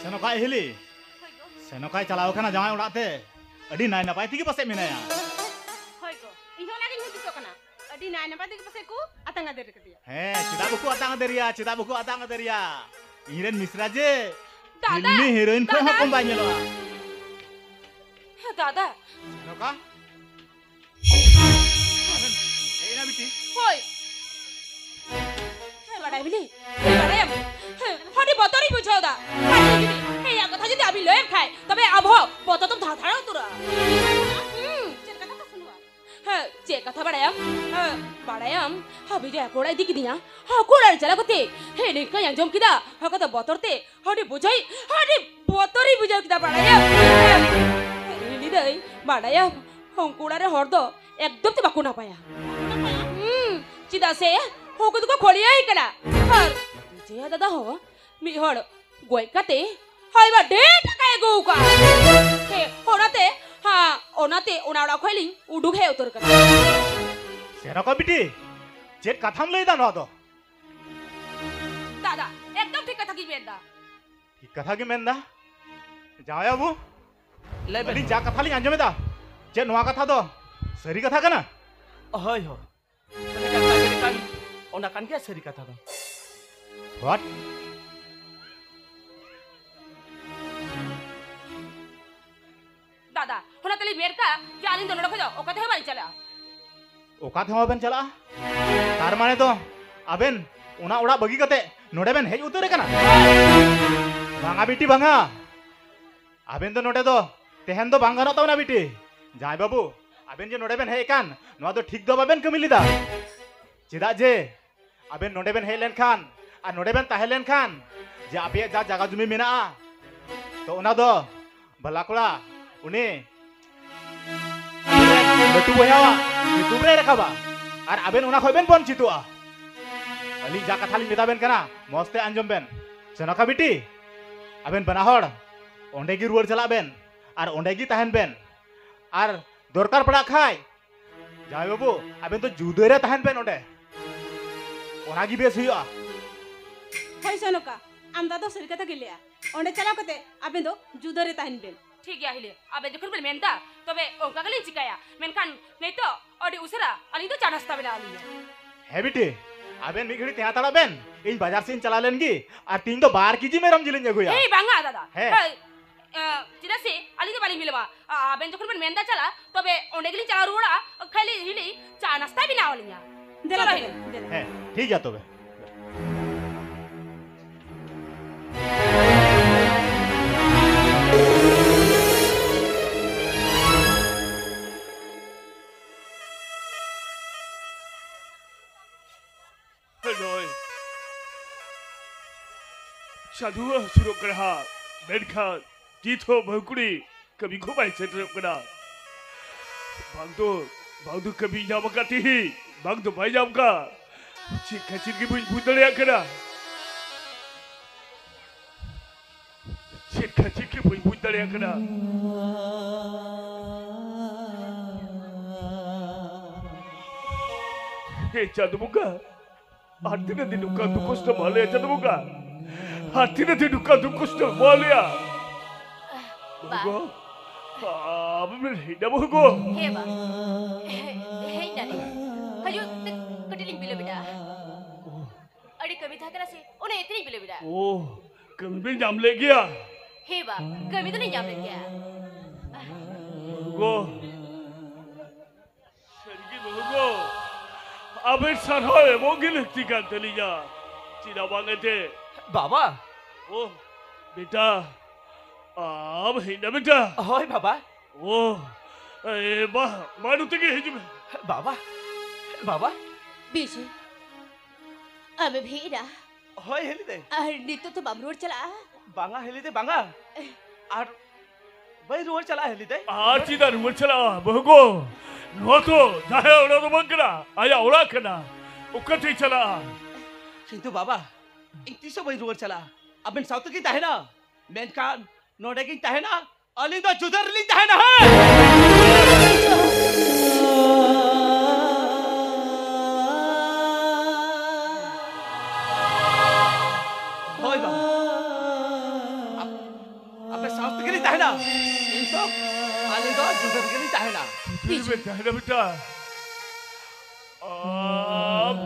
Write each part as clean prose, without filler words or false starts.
Senokai hili. Senokai calaw kana jangan urat te. Adi nai napai tigi pasek minaya. Hoi ko. Iho lagi hutu to kana. Adi nai napai tigi pasek ku atang ader ke dia. He, cita buku atang aderia, cita buku atang aderia. Iren misra je. Dada. Filmi heroin ko ha kombanya lo. Dada. Senoka. Hey na biti. Hoi. Badai bili. Badai am. Hodi botori bujhao da. Hey ya কথা যদি আমি লয়েম খাই তবে আবহ বত তো ধাধাড়াও তোরা চের কথা তো শুনবা হ্যাঁ যে কথা বাড়ায়াম হাবি রে কোড়াই দিকি দিয়া হ্যাঁ কোড়ার জ্বালা কতে হে নেকা yang jom kita ha kata botorte hodi bujai hodi botori bujau kita বাড়ায়াম ini dei বাড়ায়াম hong কোড়ারে হরদ একদম তে বাকু না পায়া চিদা সে হোকে তো খলিয়াই করা আর যে দাদা হো মি হড় গই কাতে hai ba date kaya go ka he onate onara khoiling uduk he utor ka Senoka biti. Jet katham lei da no do. dada ekdom thik katha ki benda Ki katha ki menda. Jaya bu. Leben. Adi ja katha ling anjome da. Jet noa katha do. Sari katha kana. Hoi ho. Sari katha kan ona kan ke sari katha do. What? dada hona tali ber ka jalin dono kho o katha bari chala Oka thama ben chala. Tar mane to aben ona ora bagi kate node ben hej utore kana. Banga biti banga. Aben to node do tehen do banga no tawna biti. Jai babu aben je node ben hej kan noa do thik do baben kamili da. Cheda je aben node ben hej len khan ar node ben tahen len khan je ape ja jaga jumi mena a. To ona do balakula uni betu boyawa itu bre rakaba ar aben una khoy ben bon chitua ali ja katha ling metaben kana moste anjom ben Senoka biti aben bana hor onde gi ruar chala ben ar onde gi tahen ben ar dorkar pada khai jai babu aben to judo re tahen ben onde ona gi bes huya hoi Senoka amda do sari katha gilya onde chala kate aben do judore tahin ben ঠিক ya hile abe jokon bel menta তবে ওকা গলি চিকায়া মেনখান নেই তো Audi উসরা আলি তো চা নাস্তা বেনা আলি he biti aben mi ghadi teha tara ben in bazar sin chala len gi ar 3 to 12 kg meram jilin jaguya এই বাংলা দাদা হ্যাঁ। চিনা সে আলি তো বালি মিলবা আবেন যখন বল মেন্দা চালা তবে অনেক গলি চা রুড়া খালি হিলি চা নাস্তা বিনা আলিয়া চলো হিলে he thik ya tobe Hanoi. Sadhua suruk kerha. Menkhan. Jitho bhakuri. Kami khumai setrap kena. Bang tu kami jam kati. Bang tu bai jam ka. Cik kacir ki budal yang kena. Cik kacir ki budal yang kena. Hey jadu muka. Artinya di duka dukus na malia jadu muka. Artinya di duka dukus na malia. Bago. Apa berhinda bago? Heba. Hei nani. Kayu ketiling bila beda. Adi kami tak kena sih. Ona itri bila beda. Oh, kami pun jam lagi ya. Heba. Kami tu ni jam lagi ya. Bago. Sedikit bago. Abis sarhai mungkin tiga telinya. Cina banget deh. Baba. Oh, beta. Ab hinda beta. Hoi baba. Oh, bah, mana tu ke hijau? Baba. Baba. Bisu. Abi bhida. Hoi heli de. Nito tu bamrur chala. Banga heli de banga. Ar bai ruar chala heli de. Cina ruar chala. Bago. Noto, jaya orang tu bangkana. Ayah orang kena. Ukat chala. Kintu baba. Inti so bai ruar chala. Aben sautu ki tahe na. Menkan node ki tahe na. Alinda judar li tahe na hai. ना इन सब आले दो जुदर के लिए चाहे ना जुदर में ताहे ना बेटा आप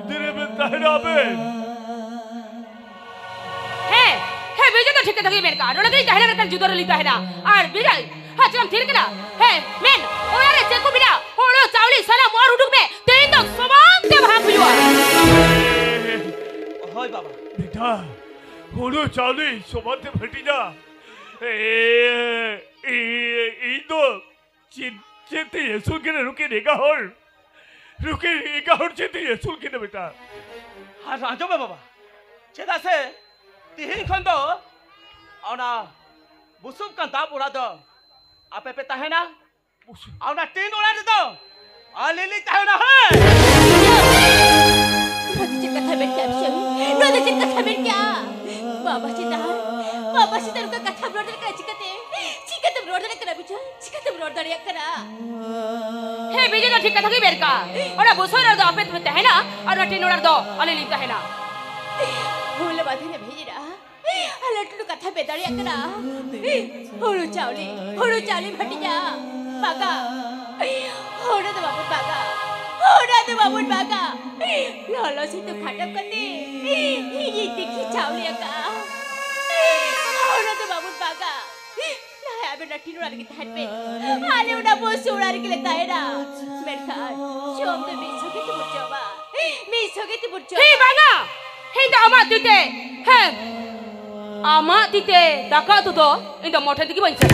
जुदर में ताहे ना अबेन हे विजय तो ठीक है मेरे का रोड के चाहे ना जुदर लिता है ना और विजय हाँ चल ठीक ना हे मेन ओ यार चेक बिना ओलो चावली साला मोर उठुक में तेरी तो सवांग के भाग बिलवा होय बाबा बेटा ओलो चावली सवांग ते फटी जा इदो चिंते येसुल के रुके नेगा होल चिंते येसुल के बेटा हाँ राजो में बाबा चेदा से तिहिन खंडो औना बुसुम का दाब उड़ा दो आपे पे ताहे ना औना टीन उड़ा दे दो आलेली ताहे ना है नदी कथा में क्या नदी कथा में क्या बाबा सीता उनका कथा ब्रोडर करा चिकते ब्रोडर करा बिचा चिकते ब्रोडर या करा हे बिजय तो ठीक कथा की बेरका और बुसो र दो आपे तुम्हें ताहे ना और टीन उड़ा दो आलेली ताहे ना भूल बात है भेजरा अलटू कथा बेदाड़िया करा होड़ू चावली भटिया बागा होड़ा दे बाबू बागा लाला से तो खटक करते ये देखी चावलिया का होड़ा दे बाबू बागा ना अबे नट्टी उड़ा के तहत पे आले उड़ा बोस उड़ा के लेता है ना मेरे साथ शोम तो मिसोगे तो बुच्चो हे बागा हे दामा तुते हे आमा तिते दाका तुतो इन द मोठे दिकी बंचना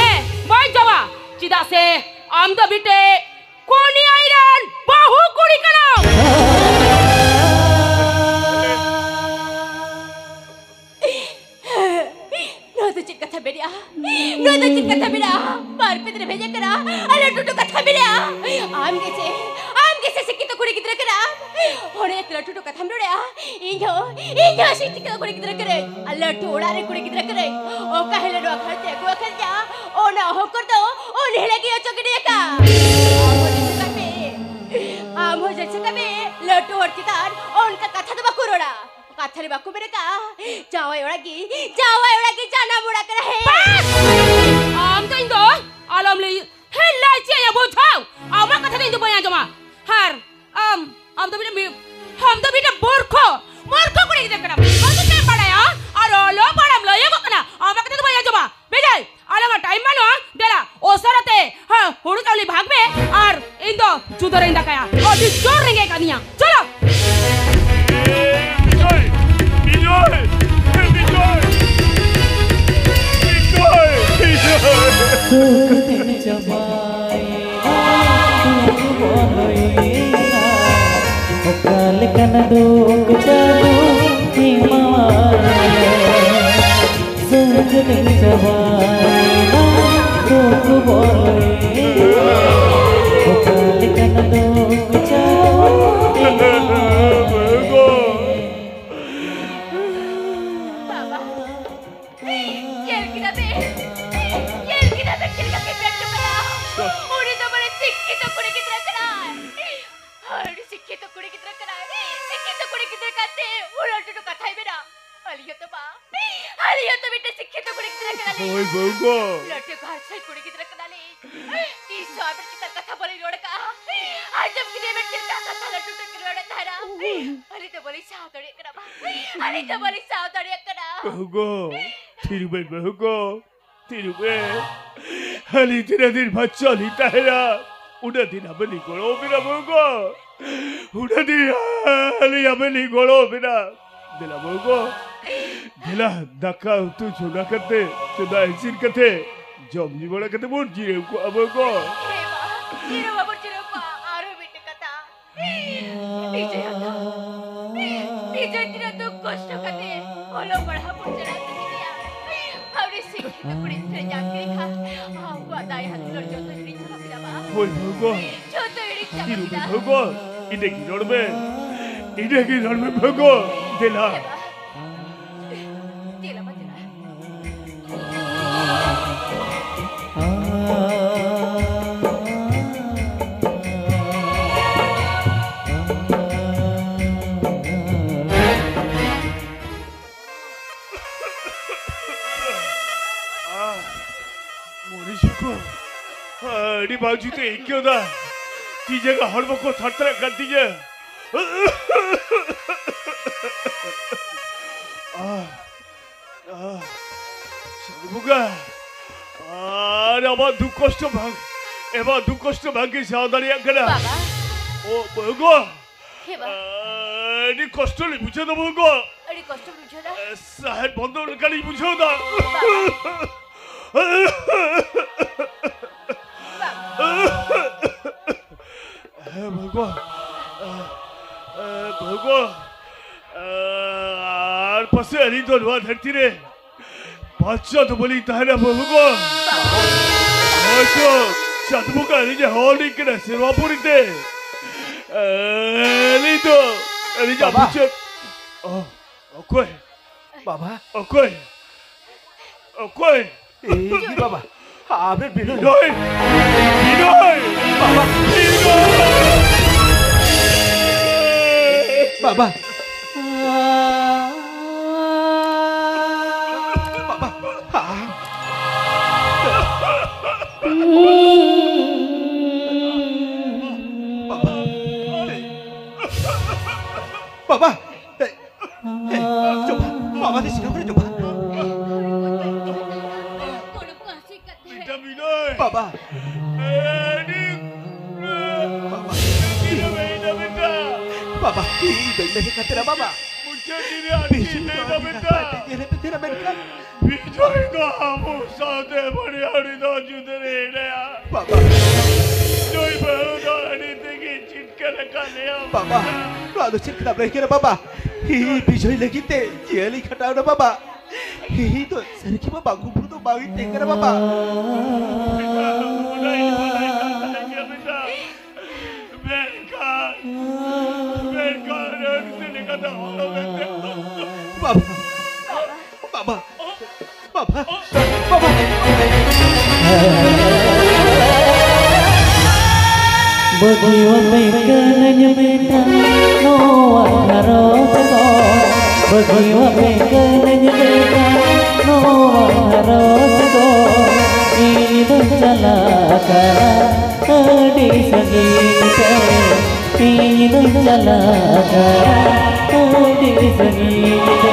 हे बाय जावा चिदा से आम द बिटे कोनी आइरन बाहु कुड़ी कना नो तो चित कथा बेरिया बार पे तेरे भेजे करा अरे टुटु कथा बेरिया आम कैसे सिक्की तो कुड़ी की तरह करा होरे तेरा टुटु कथा बेरिया इन्हो सिक्की तो कुड़ी की तरह करे अल्लाह टोड़ा रे कुड़ी की तरह करे ओ कहले नो खर्चे को खर्चा ओ ना हो कर दो ओ नेले की चकड़ी का आम हो जैसे कबे लटो हरतिदार उनका कथा तो बकुरोड़ा कथारे बाकु मेरे का जावा एवड़ा की जाना मुड़ा कर है आम तो इंदो आलम ले हे लाइचे या बोझाओ आमा कथा इंदो बया जमा हर आम तो बिना मूर्खो कुड़ी की तरह हम तो टाइम पड़ाया और लो पड़म लो ये बकना आमा कथा तो बया जमा बेजाय आलम टाइम मानो देला ओ सरते हां होड़ू चावली भाग में और इंदो जुदर इंदा काया और जोर रेंगे कानिया चलो हली तेरा दिन बच्चा लीता है ना उड़ा दिन हमें निकोलो बिना बोगो उड़ा दिन हली हमें निकोलो बिना दिला बोगो दिला दक्का तू चुना करते चुना ऐसी करते जॉब जी बड़ा करते बोल जीरे को अब को जीरो आरो बेटे कथा विजय तेरा तो कष्ट करते बोलो बड़ा पुचरा हमरे सिक्की तो कुड़ी से जाके खा हां वादाई हाथ लड़ जो तो हिड़ी चला बिना बा बोल भगो जो तो हिड़ी चला बिना भगो इधर की रोड में भगो दिला baju tu ikut dah. Tiga kan hormon ko thar-thar gantinya. Buka. Nama duk kosto bang. Emang duk kosto bang ke saudari yang kena. Baba. Oh, bagus. He ba. Ini kosto ni bukan dah bagus. Ari কষ্ট বুঝো না Sahat bandar kali bukan dah. Bagus. Bagus. আর পাশে আলি তো লোয়া ধরতি রে বাচ্চা তো বলি তাই না বাবুগো হয়তো চাঁদবুকা নিজে হলি কিনা সেবাপুরিতে আলি তো আলি যা বুঝছে ওকই বাবা ওকই ওকই এই কি বাবা আবে বিনয় বিনয় বিনয় বাবা বাবা বাবা coba mama di sini coba Minta Binoy Baba ini Baba minta Baba ini kata Baba muncul diri hati minta Binoy kamu sahaja beri hari dah judere ya Baba Binoy baru dah hari tinggi cinta lekalnya Baba lalu cik kenapa lagi kira Baba Hi bijoi lagi te jeli kata udah Baba Hi tu sedikit Baba kumpul tu bagi te kira Baba mulai minta Berkan dan sini kata Allah Baba Baba Baba Baba Bagaimana bekannya beta Noa harus tegor Bagaimana bekannya beta Noa harus tegor Ini berjalaka di segita Ini berjalaka di segita